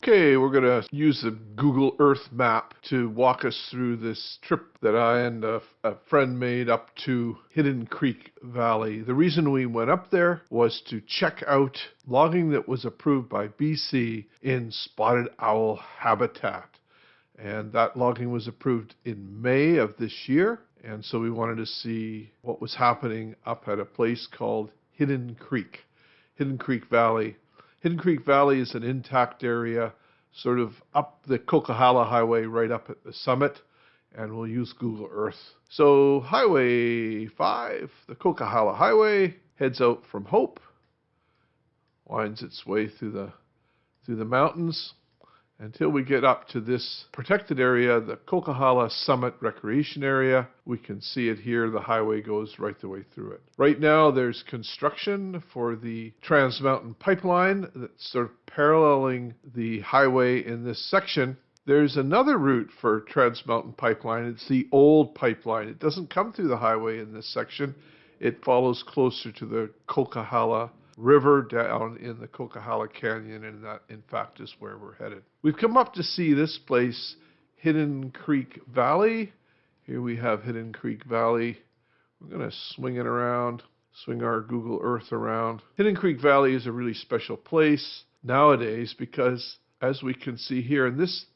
Okay, we're going to use the Google Earth map to walk us through this trip that I and a friend made up to Hidden Creek Valley. The reason we went up there was to check out logging that was approved by BC in spotted owl habitat. And that logging was approved in May of this year. And so we wanted to see what was happening up at a place called Hidden Creek Valley. Hidden Creek Valley is an intact area sort of up the Kahala Highway right up at the summit, and we'll use Google Earth. So Highway 5, the Coquihalla Highway, heads out from Hope, winds its way through the mountains until we get up to this protected area, the Coquihalla Summit Recreation Area. We can see it here. The highway goes right the way through it. Right now there's construction for the Trans Mountain Pipeline that's sort of paralleling the highway in this section. There's another route for Trans Mountain Pipeline. It's the old pipeline. It doesn't come through the highway in this section. It follows closer to the Coquihalla River down in the Coquihalla Canyon, and that, in fact, is where we're headed. We've come up to see this place, Hidden Creek Valley. Here we have Hidden Creek Valley. We're going to swing it around, swing our Google Earth around. Hidden Creek Valley is a really special place nowadays because, as we can see here, and this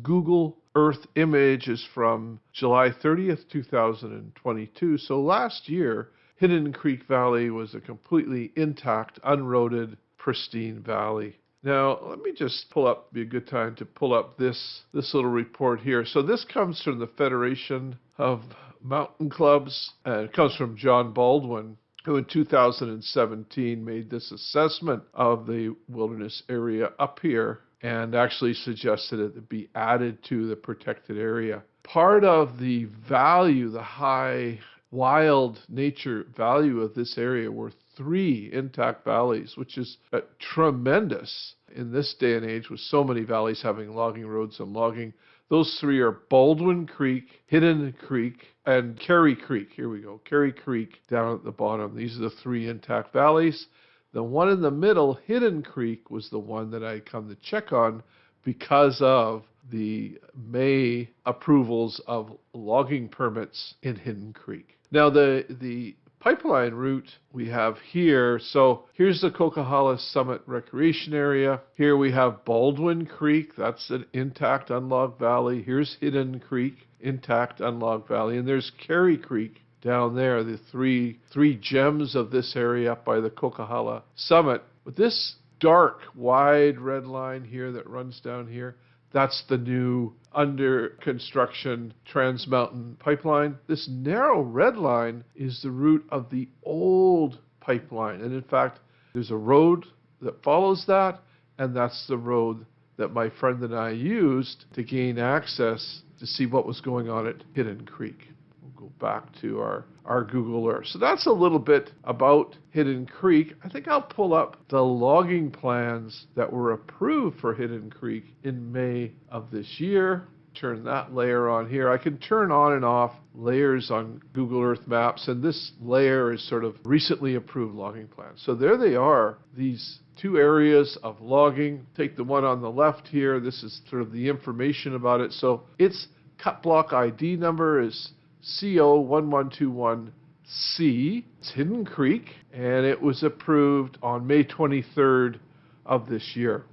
Google Earth image is from July 30th, 2022. So last year, Hidden Creek Valley was a completely intact, unroaded, pristine valley. Now, let me just be a good time to pull up this little report here. So this comes from the Federation of Mountain Clubs, and it comes from John Baldwin, who in 2017 made this assessment of the wilderness area up here and actually suggested it be added to the protected area. Part of the value, the high wild nature value of this area were 3 intact valleys, which is tremendous in this day and age with so many valleys having logging roads and logging. Those 3 are Baldwin Creek, Hidden Creek, and Carey Creek. Here we go, Carey Creek down at the bottom. These are the 3 intact valleys. The one in the middle, Hidden Creek, was the one that I come to check on because of the May approvals of logging permits in Hidden Creek. Now, the pipeline route we have here, so here's the Coquihalla Summit Recreation Area. Here we have Baldwin Creek, that's an intact unlogged valley. Here's Hidden Creek, intact unlogged valley. And there's Carey Creek down there, the three gems of this area up by the Coquihalla Summit. With this dark, wide red line here that runs down here, that's the new under construction Trans Mountain Pipeline. This narrow red line is the route of the old pipeline. And in fact, there's a road that follows that, and that's the road that my friend and I used to gain access to see what was going on at Hidden Creek. We'll go back to our Google Earth. So that's a little bit about Hidden Creek. I think I'll pull up the logging plans that were approved for Hidden Creek in May of this year. Turn that layer on here. I can turn on and off layers on Google Earth Maps, and this layer is sort of recently approved logging plans. So there they are, these 2 areas of logging. Take the one on the left here. This is sort of the information about it. So its cut block ID number is CO1121C. It's Hidden Creek, and it was approved on May 23rd of this year.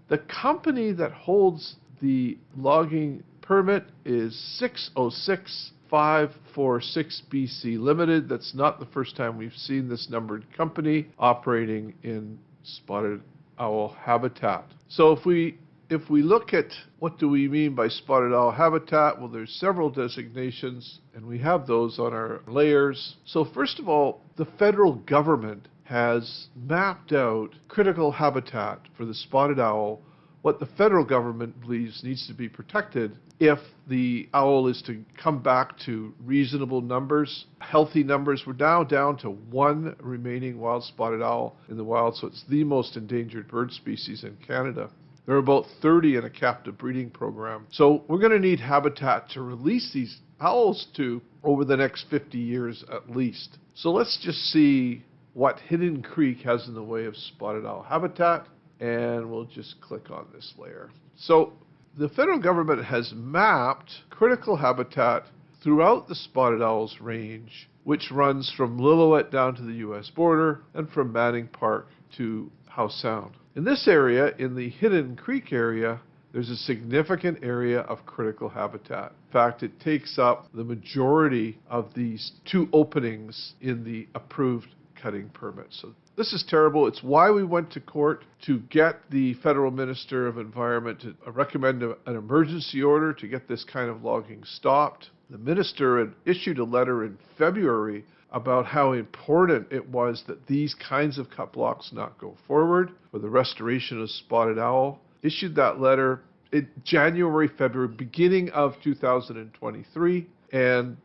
The company that holds the logging permit is 606546 BC Limited. That's not the first time we've seen this numbered company operating in spotted owl habitat. So if we look at what do we mean by spotted owl habitat, well, there's several designations, and we have those on our layers. So first of all, the federal government has mapped out critical habitat for the spotted owl, what the federal government believes needs to be protected if the owl is to come back to reasonable numbers, healthy numbers. We're now down to 1 remaining wild spotted owl in the wild, so it's the most endangered bird species in Canada. There are about 30 in a captive breeding program. So we're going to need habitat to release these owls to over the next 50 years at least. So let's just see what Hidden Creek has in the way of spotted owl habitat. and we'll just click on this layer. So the federal government has mapped critical habitat throughout the spotted owl's range, which runs from Lillooet down to the U.S. border and from Manning Park to Howe Sound. In this area, in the Hidden Creek area, there's a significant area of critical habitat. In fact, it takes up the majority of these 2 openings in the approved cutting permit. So this is terrible. It's why we went to court to get the federal minister of environment to recommend an emergency order to get this kind of logging stopped. The minister had issued a letter in February about how important it was that these kinds of cut blocks not go forward for the restoration of spotted owl. Issued that letter in January, February, beginning of 2023, and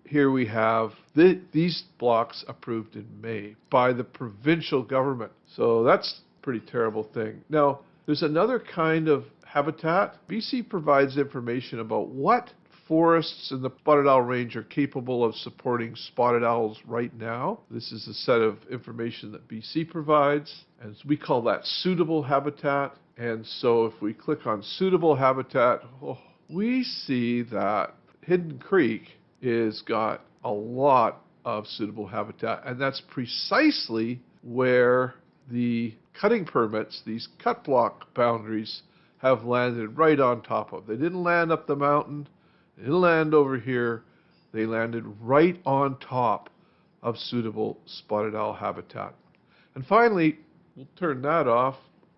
here we have these blocks approved in May by the provincial government. So that's a pretty terrible thing. Now, there's another kind of habitat. BC provides information about what forests in the spotted owl range are capable of supporting spotted owls right now. This is a set of information that BC provides, and we call that suitable habitat. And so if we click on suitable habitat, we see that Hidden Creek is got a lot of suitable habitat, and that's precisely where the cutting permits, these cut block boundaries, have landed right on top of. They didn't land up the mountain, they didn't land over here, they landed right on top of suitable spotted owl habitat. And finally, we'll turn that off.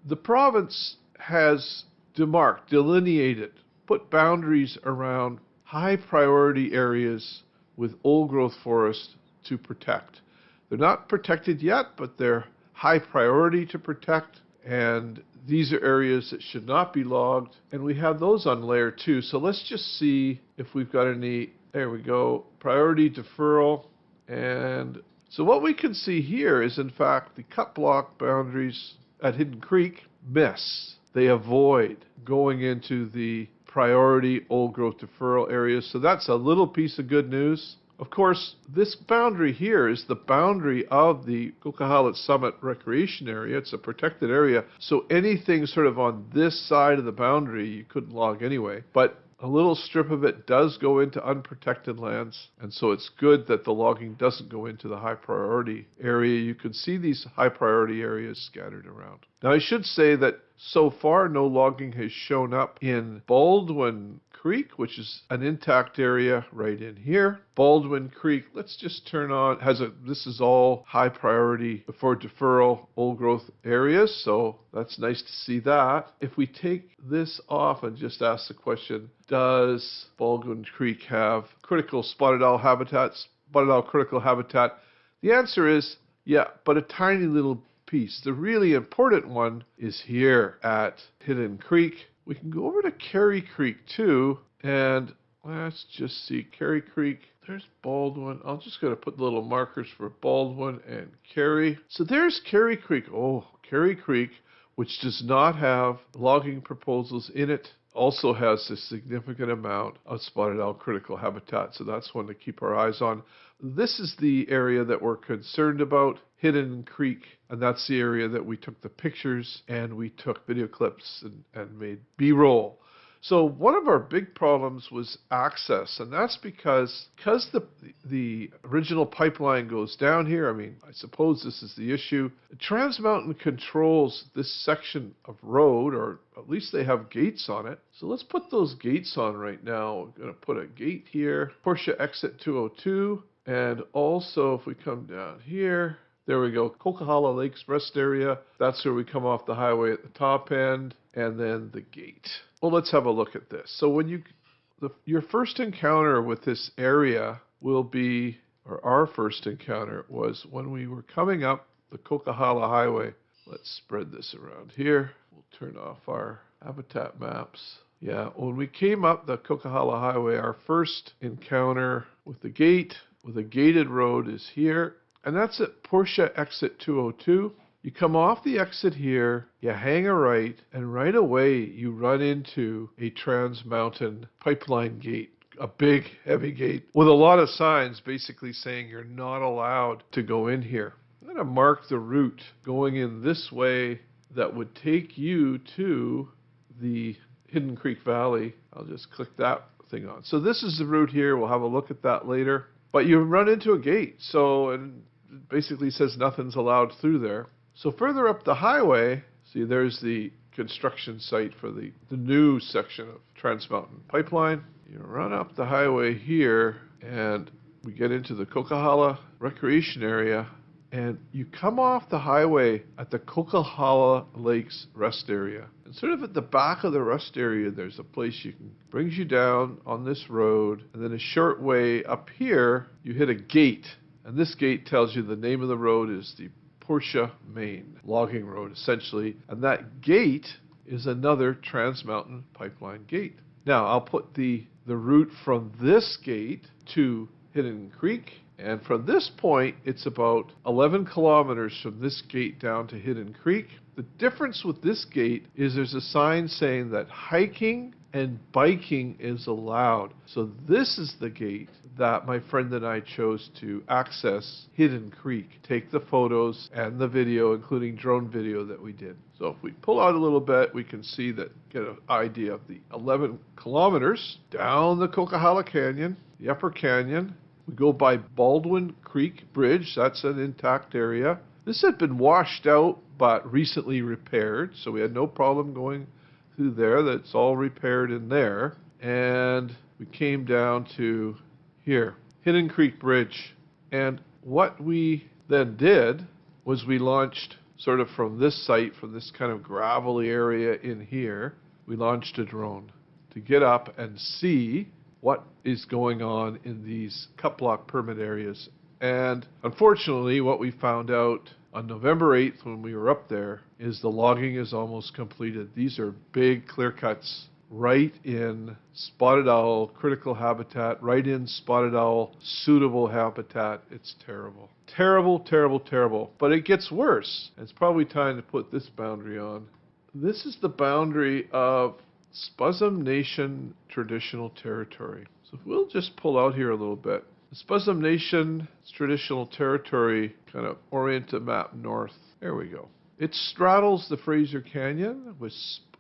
The province has delineated, put boundaries around high priority areas with old growth forest to protect. They're not protected yet, but they're high priority to protect, and these are areas that should not be logged, and we have those on layer 2. So let's just see if we've got any. There we go, priority deferral. And so what we can see here is, in fact, the cut block boundaries at Hidden Creek miss. They avoid going into the priority old growth deferral areas. So that's a little piece of good news. Of course, this boundary here is the boundary of the Coquihalla Summit Recreation Area. It's a protected area, so anything sort of on this side of the boundary you couldn't log anyway. But a little strip of it does go into unprotected lands, and so it's good that the logging doesn't go into the high priority area. You can see these high priority areas scattered around. Now, I should say that so far no logging has shown up in Baldwin Creek, which is an intact area right in here. Baldwin Creek, let's just turn on, this is all high priority for deferral old growth areas, so that's nice to see that. If we take this off and just ask the question, does Baldwin Creek have critical spotted owl habitats, spotted owl critical habitat? The answer is yeah, but a tiny little piece. The really important one is here at Hidden Creek. We can go over to Carey Creek too, and let's just see Carey Creek. There's Baldwin. I'm just going to put the little markers for Baldwin and Carey. So there's Carey Creek. Oh, Carey Creek, which does not have logging proposals in it, also has a significant amount of spotted owl critical habitat. So that's one to keep our eyes on. This is the area that we're concerned about, Hidden Creek, and that's the area that we took the pictures and we took video clips and made B-roll. So one of our big problems was access, and that's because the original pipeline goes down here. I mean, I suppose this is the issue. Trans Mountain controls this section of road, or at least they have gates on it. So let's put those gates on right now. We're going to put a gate here, Porsche exit 202, and also if we come down here, there we go, Coquihalla Lakes Rest Area. That's where we come off the highway at the top end, and then the gate. Well, let's have a look at this. So when your first encounter with this area will be, or our first encounter was when we were coming up the Kahala Highway. Let's spread this around here. We'll turn off our habitat maps. Yeah, when we came up the Coquihalla Highway, our first encounter with the gate, with a gated road, is here. And that's at Porsche exit 202. You come off the exit here, you hang a right, and right away you run into a Trans Mountain pipeline gate, a big, heavy gate with a lot of signs basically saying you're not allowed to go in here. I'm going to mark the route going in this way. that would take you to the Hidden Creek Valley. I'll just click that thing on. So this is the route here. We'll have a look at that later. But you run into a gate. So it basically says nothing's allowed through there. So further up the highway, see there's the construction site for the new section of Trans Mountain Pipeline. You run up the highway here and we get into the Coquihalla Recreation Area. And you come off the highway at the Coquihalla Lakes Rest Area. And sort of at the back of the rest area, there's a place brings you down on this road. And then a short way up here, you hit a gate. And this gate tells you the name of the road is the Portia, Maine logging road, essentially. And that gate is another Trans Mountain Pipeline gate. Now, I'll put the route from this gate to Hidden Creek. And from this point, it's about 11 kilometers from this gate down to Hidden Creek. The difference with this gate is there's a sign saying that hiking and biking is allowed. So this is the gate that my friend and I chose to access Hidden Creek, take the photos and the video, including drone video that we did. So if we pull out a little bit, we can see that, get an idea of the 11 kilometers down the Coquihalla Canyon, the Upper Canyon. We go by Baldwin Creek Bridge. That's an intact area. This had been washed out but recently repaired, so we had no problem going through there. That's all repaired in there. And we came down to here, Hidden Creek Bridge. And what we then did was we launched sort of from this site, from this kind of gravelly area in here, we launched a drone to get up and see what is going on in these cut block permit areas. And unfortunately, what we found out on November 8th when we were up there is the logging is almost completed. These are big clear cuts right in spotted owl critical habitat, right in spotted owl suitable habitat. It's terrible. Terrible, terrible, terrible. But it gets worse. It's probably time to put this boundary on. This is the boundary of Spuzzum Nation traditional territory. So we'll just pull out here a little bit. The Spuzzum Nation traditional territory, kind of orient the map north. There we go. It straddles the Fraser Canyon with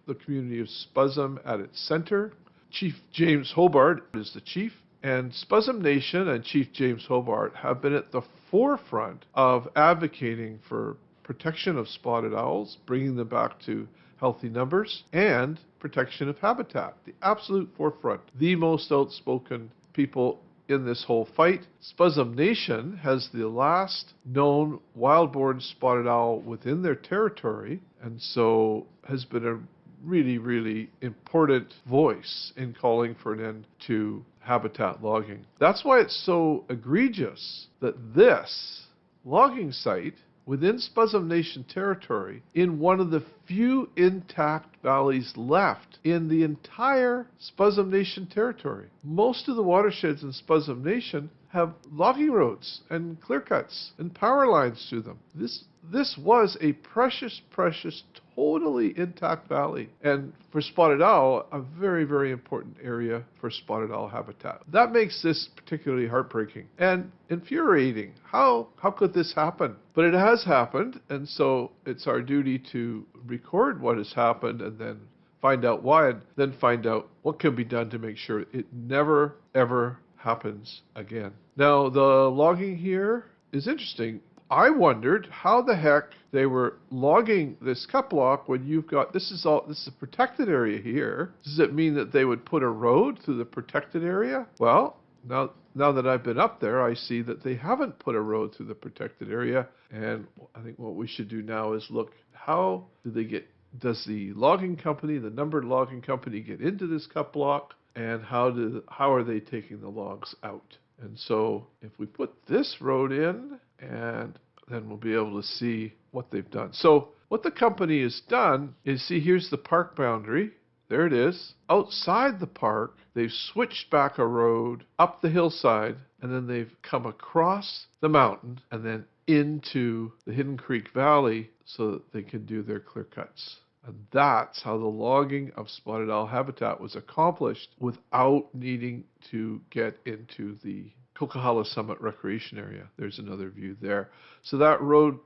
the community of Spuzzum at its center. Chief James Hobart is the chief, and Spuzzum Nation and Chief James Hobart have been at the forefront of advocating for protection of spotted owls, bringing them back to healthy numbers, and protection of habitat. The absolute forefront. The most outspoken people in this whole fight. Spuzzum Nation has the last known wild-born spotted owl within their territory, and so has been a really, really important voice in calling for an end to habitat logging. That's why it's so egregious that this logging site within Spuzzum Nation territory, in one of the few intact valleys left in the entire Spuzzum Nation territory. Most of the watersheds in Spuzzum Nation have logging roads and clear cuts and power lines through them. This was a precious, precious, totally intact valley. And for spotted owl, a very, very important area for spotted owl habitat. That makes this particularly heartbreaking and infuriating. How could this happen? But it has happened, and so it's our duty to record what has happened and then find out why, and then find out what can be done to make sure it never, ever happens again. Now, the logging here is interesting. I wondered how the heck they were logging this cut block when you've got, this is a protected area here. Does it mean that they would put a road through the protected area? Well, now that I've been up there, I see that they haven't put a road through the protected area. And I think what we should do now is look, how does the logging company, the numbered logging company, get into this cut block? And how are they taking the logs out? And so if we put this road in, and then we'll be able to see what they've done. So what the company has done is, see, here's the park boundary. There it is. Outside the park, they've switched back a road up the hillside, and then they've come across the mountain and then into the Hidden Creek Valley so that they can do their clear cuts. And that's how the logging of spotted owl habitat was accomplished without needing to get into the Coquihalla Summit Recreation Area. There's another view there. So that road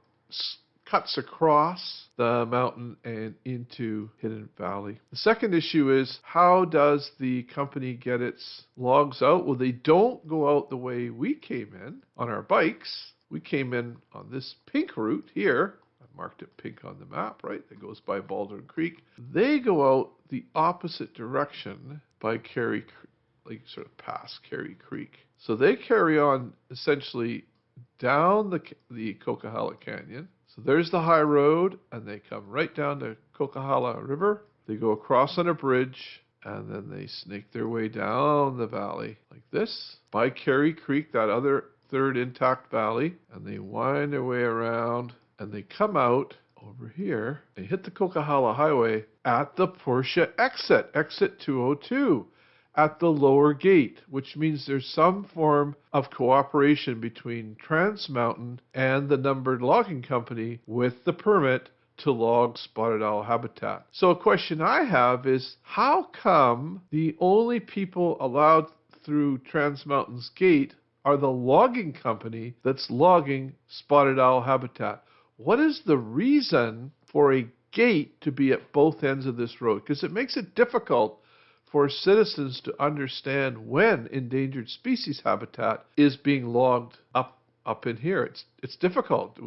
cuts across the mountain and into Hidden Valley. The second issue is, how does the company get its logs out? Well, they don't go out the way we came in on our bikes. We came in on this pink route here. I marked it pink on the map, right? That goes by Baldwin Creek. They go out the opposite direction by Carey, like sort of past Carey Creek. So they carry on essentially down the Coquihalla Canyon. So there's the high road, and they come right down to Coquihalla River. They go across on a bridge, and then they snake their way down the valley like this, by Carey Creek, that other third intact valley, and they wind their way around, and they come out over here. They hit the Kahala Highway at the Porsche exit 202. At the lower gate, which means there's some form of cooperation between Trans Mountain and the numbered logging company with the permit to log spotted owl habitat. So a question I have is, how come the only people allowed through Trans Mountain's gate are the logging company that's logging spotted owl habitat? What is the reason for a gate to be at both ends of this road? Because it makes it difficult for citizens to understand when endangered species habitat is being logged up in here. It's difficult.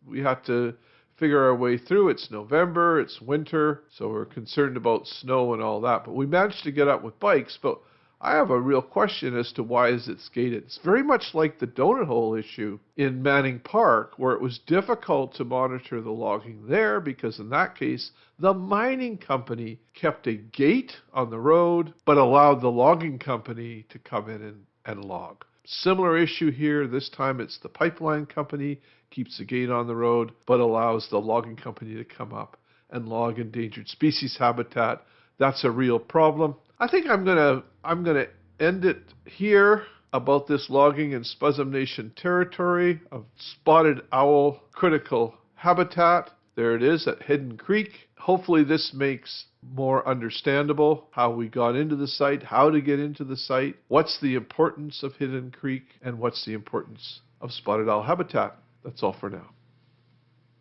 We have to figure our way through. It's November, it's winter, so we're concerned about snow and all that. But we managed to get up with bikes, but I have a real question as to why is it gated. It's very much like the donut hole issue in Manning Park, where it was difficult to monitor the logging there because in that case, the mining company kept a gate on the road but allowed the logging company to come in and log. Similar issue here. This time it's the pipeline company keeps the gate on the road but allows the logging company to come up and log endangered species habitat. That's a real problem. I think I'm gonna end it here about this logging in Spuzzum Nation territory of spotted owl critical habitat. There it is at Hidden Creek. Hopefully this makes more understandable how we got into the site, how to get into the site, what's the importance of Hidden Creek, and what's the importance of spotted owl habitat. That's all for now.